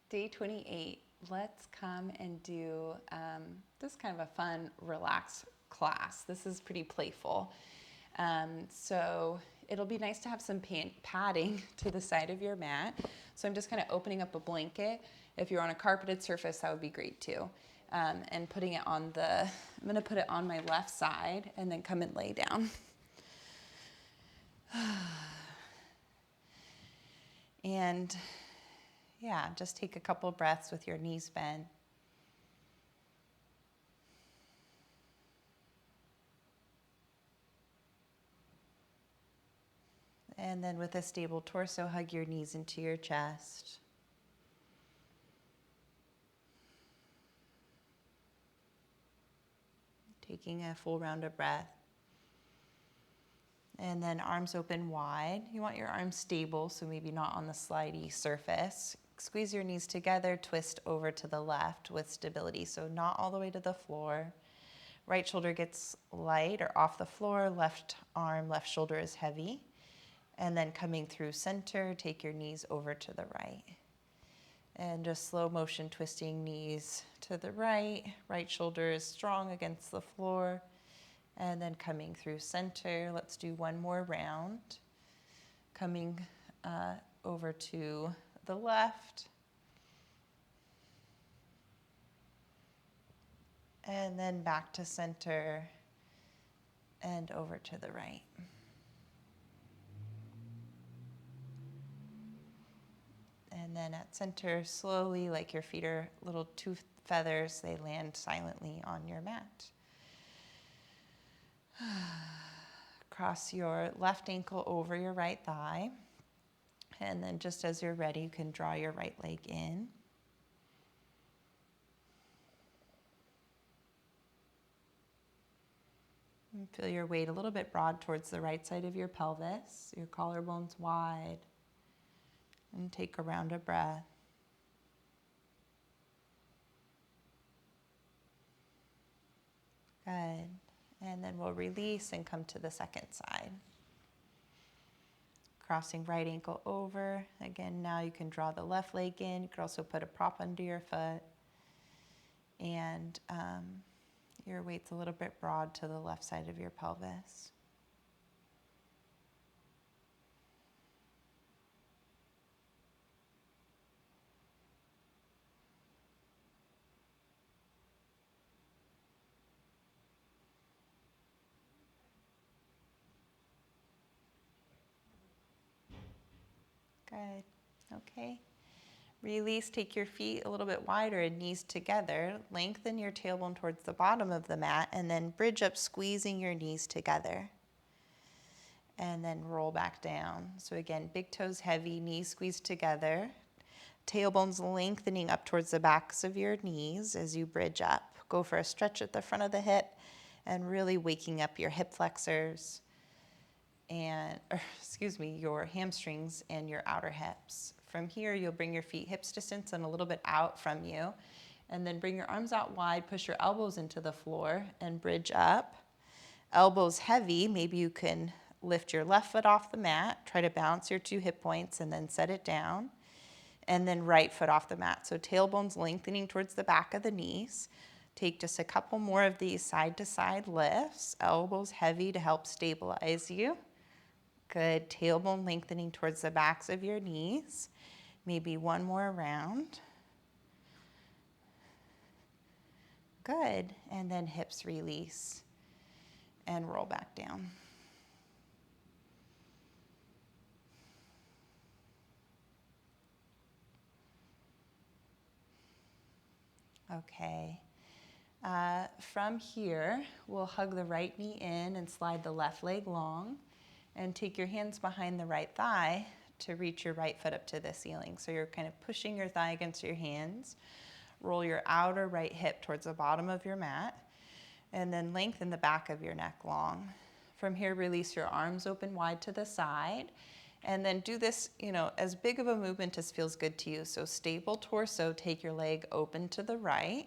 Day 28, let's come and do this kind of a fun, relaxed class. This is pretty playful. So it'll be nice to have some padding to the side of your mat. So I'm just kind of opening up a blanket. If you're on a carpeted surface, that would be great too. And putting it on I'm going to put it on my left side and then come and lay down. And yeah, just take a couple breaths with your knees bent. And then with a stable torso, hug your knees into your chest. Taking a full round of breath. And then arms open wide. You want your arms stable, so maybe not on the slidey surface. Squeeze your knees together, twist over to the left with stability, so not all the way to the floor. Right shoulder gets light or off the floor, left arm, left shoulder is heavy. And then coming through center, take your knees over to the right. And just slow motion twisting knees to the right. Right shoulder is strong against the floor. And then coming through center, let's do one more round. Coming over to the left. And then back to center and over to the right. And then at center, slowly, like your feet are little tooth feathers, they land silently on your mat. Cross your left ankle over your right thigh. And then just as you're ready, you can draw your right leg in. And feel your weight a little bit broad towards the right side of your pelvis, your collarbones wide. And take a round of breath. Good. And then we'll release and come to the second side. Crossing right ankle over. Again, now you can draw the left leg in. You could also put a prop under your foot. And your weight's a little bit broad to the left side of your pelvis. Good. Okay. Release, take your feet a little bit wider and knees together. Lengthen your tailbone towards the bottom of the mat and then bridge up, squeezing your knees together. And then roll back down. So again, big toes heavy, knees squeezed together. Tailbones lengthening up towards the backs of your knees as you bridge up. Go for a stretch at the front of the hip and really waking up your hip flexors and, your hamstrings and your outer hips. From here, you'll bring your feet hips distance and a little bit out from you. And then bring your arms out wide, push your elbows into the floor and bridge up. Elbows heavy, maybe you can lift your left foot off the mat, try to balance your two hip points and then set it down. And then right foot off the mat. So tailbones lengthening towards the back of the knees. Take just a couple more of these side to side lifts. Elbows heavy to help stabilize you. Good. Tailbone lengthening towards the backs of your knees. Maybe one more round. Good. And then hips release and roll back down. Okay. From here, we'll hug the right knee in and slide the left leg long and take your hands behind the right thigh to reach your right foot up to the ceiling. So you're kind of pushing your thigh against your hands. Roll your outer right hip towards the bottom of your mat and then lengthen the back of your neck long. From here, release your arms open wide to the side and then do this, as big of a movement as feels good to you. So stable torso, take your leg open to the right.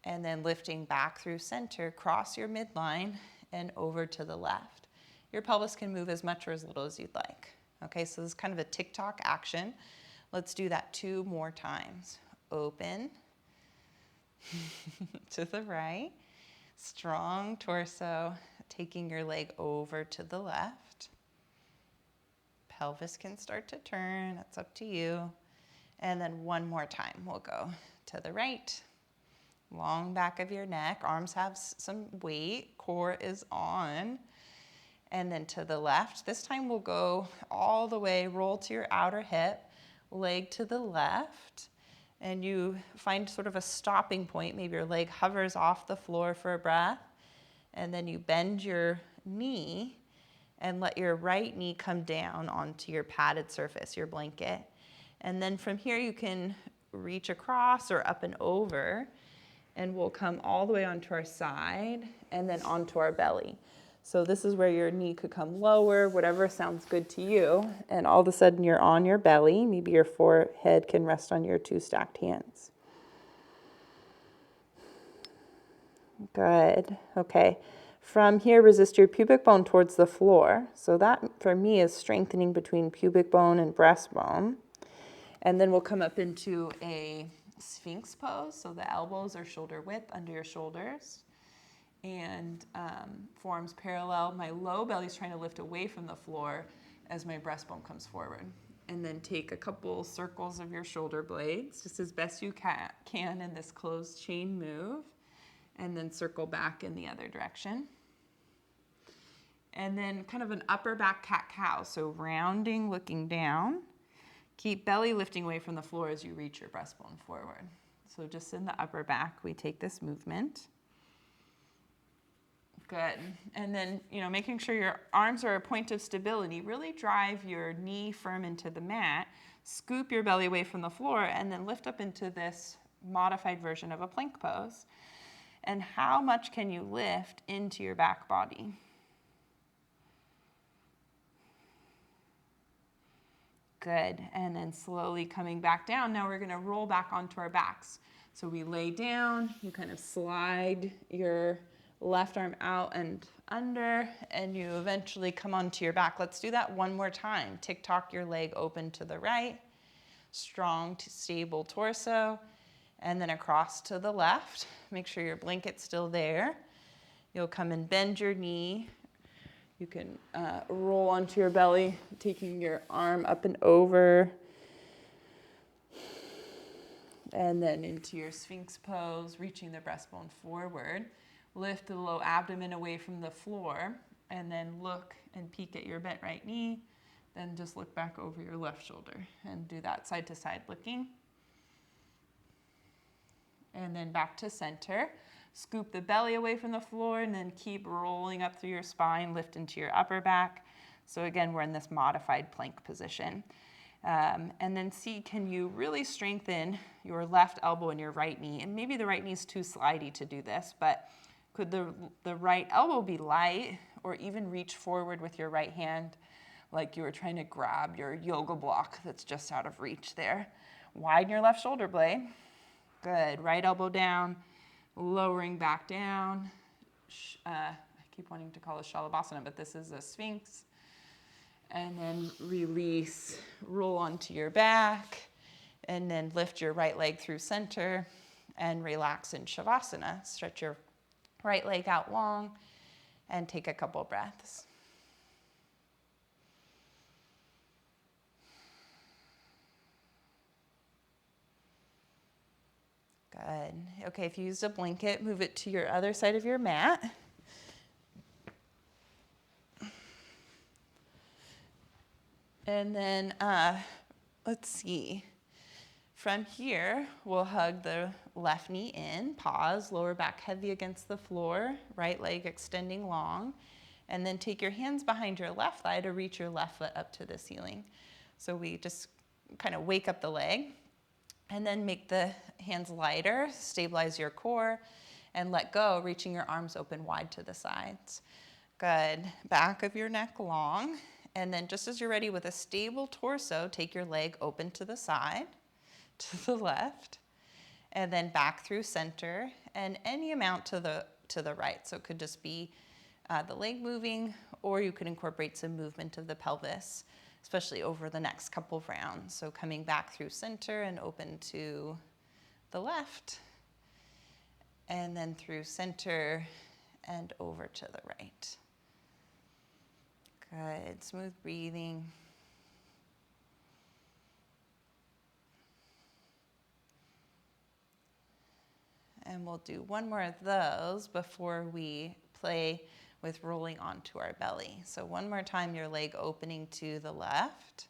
And then lifting back through center, cross your midline and over to the left. Your pelvis can move as much or as little as you'd like. Okay, so this is kind of a tick-tock action. Let's do that 2 more times. Open to the right, strong torso, taking your leg over to the left. Pelvis can start to turn, that's up to you. And then 1 more time, we'll go to the right. Long back of your neck, arms have some weight, core is on. And then to the left, this time we'll go all the way, roll to your outer hip, leg to the left, and you find sort of a stopping point. Maybe your leg hovers off the floor for a breath, and then you bend your knee and let your right knee come down onto your padded surface, your blanket. And then from here you can reach across or up and over, and we'll come all the way onto our side and then onto our belly. So this is where your knee could come lower, whatever sounds good to you. And all of a sudden you're on your belly. Maybe your forehead can rest on your 2 stacked hands. Good. Okay. From here, resist your pubic bone towards the floor. So that, for me, is strengthening between pubic bone and breastbone. And then we'll come up into a Sphinx pose. So the elbows are shoulder width under your shoulders. And forearms parallel. My low belly is trying to lift away from the floor as my breastbone comes forward. And then take a couple circles of your shoulder blades, just as best you can in this closed chain move. And then circle back in the other direction. And then kind of an upper back cat-cow, so rounding, looking down. Keep belly lifting away from the floor as you reach your breastbone forward. So just in the upper back, we take this movement. Good. And then, making sure your arms are a point of stability, really drive your knee firm into the mat, scoop your belly away from the floor, and then lift up into this modified version of a plank pose. And how much can you lift into your back body? Good. And then slowly coming back down. Now we're going to roll back onto our backs. So we lay down, you kind of slide your left arm out and under, and you eventually come onto your back. Let's do that 1 more time. Tick-tock your leg open to the right, strong, stable torso, and then across to the left. Make sure your blanket's still there. You'll come and bend your knee. You can roll onto your belly, taking your arm up and over. And then into your Sphinx pose, reaching the breastbone forward. Lift the low abdomen away from the floor, and then look and peek at your bent right knee. Then just look back over your left shoulder and do that side to side looking. And then back to center. Scoop the belly away from the floor and then keep rolling up through your spine, lift into your upper back. So again, we're in this modified plank position. And then see, can you really strengthen your left elbow and your right knee? And maybe the right knee is too slidey to do this, but could the right elbow be light, or even reach forward with your right hand like you were trying to grab your yoga block that's just out of reach there. Widen your left shoulder blade. Good. Right elbow down, lowering back down. I keep wanting to call it Shalabhasana, but this is a Sphinx. And then release, roll onto your back, and then lift your right leg through center and relax in Shavasana. Stretch your right leg out long and take a couple breaths. Good. Okay, if you used a blanket, move it to your other side of your mat. And then, let's see. From here, we'll hug the left knee in, pause, lower back heavy against the floor, right leg extending long, and then take your hands behind your left thigh to reach your left foot up to the ceiling. So we just kind of wake up the leg, and then make the hands lighter, stabilize your core, and let go, reaching your arms open wide to the sides. Good. Back of your neck long, and then just as you're ready with a stable torso, take your leg open to the side, to the left, and then back through center, and any amount to the right. So it could just be the leg moving, or you could incorporate some movement of the pelvis especially over the next couple of rounds. So coming back through center and open to the left, and then through center and over to the right. Good, smooth breathing. And we'll do one more of those before we play with rolling onto our belly. So one more time, your leg opening to the left,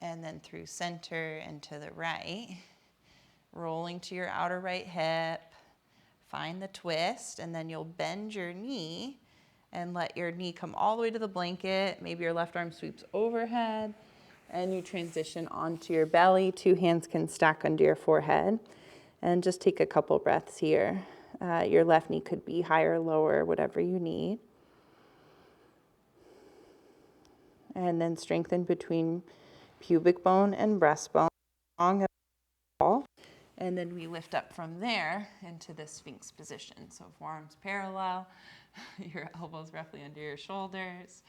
and then through center and to the right, rolling to your outer right hip, find the twist, and then you'll bend your knee and let your knee come all the way to the blanket. Maybe your left arm sweeps overhead, and you transition onto your belly. Two hands can stack under your forehead. And just take a couple breaths here. Your left knee could be higher, lower, whatever you need. And then strengthen between pubic bone and breastbone, long as tall. And then we lift up from there into the Sphinx position. So forearms parallel, your elbows roughly under your shoulders.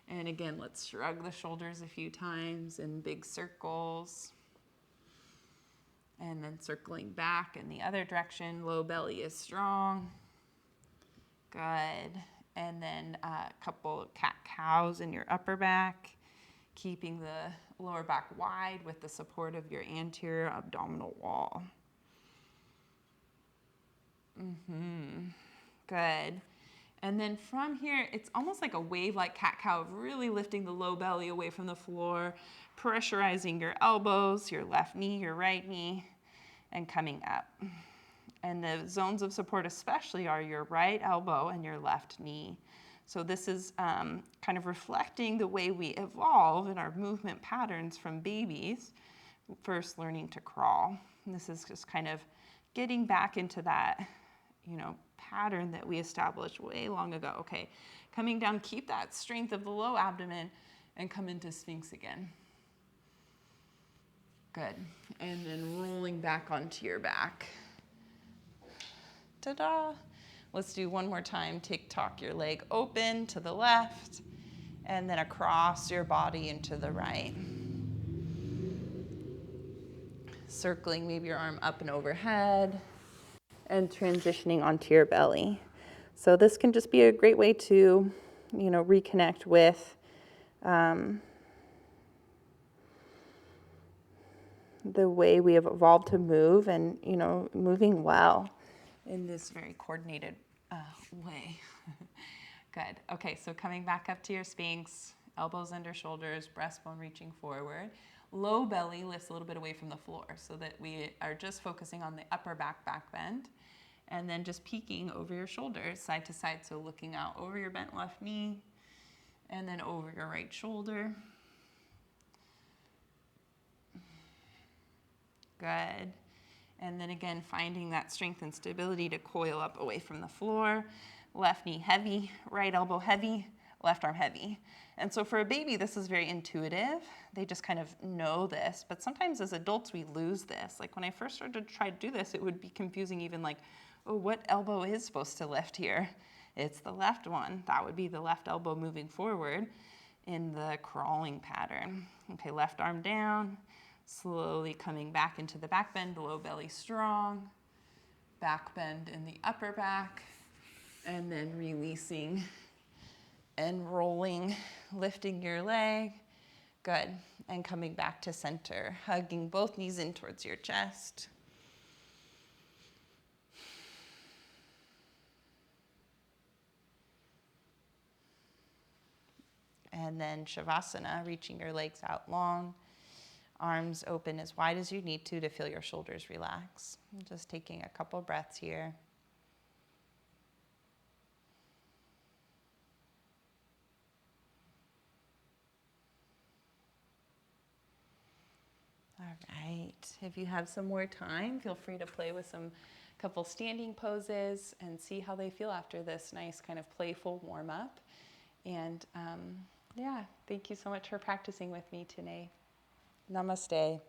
And again, let's shrug the shoulders a few times in big circles. And then circling back in the other direction, low belly is strong. Good. And then a couple cat-cows in your upper back, keeping the lower back wide with the support of your anterior abdominal wall. Good. And then from here, it's almost like a wave like cat-cow of really lifting the low belly away from the floor, pressurizing your elbows, your left knee, your right knee, and coming up. And the zones of support especially are your right elbow and your left knee. So this is kind of reflecting the way we evolve in our movement patterns from babies, first learning to crawl. And this is just kind of getting back into that, pattern that we established way long ago. Okay, coming down, keep that strength of the low abdomen and come into Sphinx again. Good. And then rolling back onto your back. Ta-da! Let's do one more time. Tick-tock your leg open to the left and then across your body into the right. Circling maybe your arm up and overhead and transitioning onto your belly. So this can just be a great way to, reconnect with the way we have evolved to move and, moving well in this very coordinated way. Good. Okay, so coming back up to your Sphinx, elbows under shoulders, breastbone reaching forward. Low belly lifts a little bit away from the floor so that we are just focusing on the upper back bend. And then just peeking over your shoulders, side to side. So looking out over your bent left knee and then over your right shoulder. Good. And then again, finding that strength and stability to coil up away from the floor. Left knee heavy, right elbow heavy, left arm heavy. And so for a baby, this is very intuitive. They just kind of know this. But sometimes as adults, we lose this. Like when I first started to try to do this, it would be confusing even like, oh, what elbow is supposed to lift here? It's the left one. That would be the left elbow moving forward in the crawling pattern. Okay, left arm down, slowly coming back into the back bend, low belly strong, back bend in the upper back, and then releasing and rolling, lifting your leg. Good. And coming back to center, hugging both knees in towards your chest. And then Shavasana, reaching your legs out long, arms open as wide as you need to feel your shoulders relax. Just taking a couple breaths here. All right, if you have some more time, feel free to play with couple standing poses and see how they feel after this nice kind of playful warm up. And thank you so much for practicing with me today. Namaste.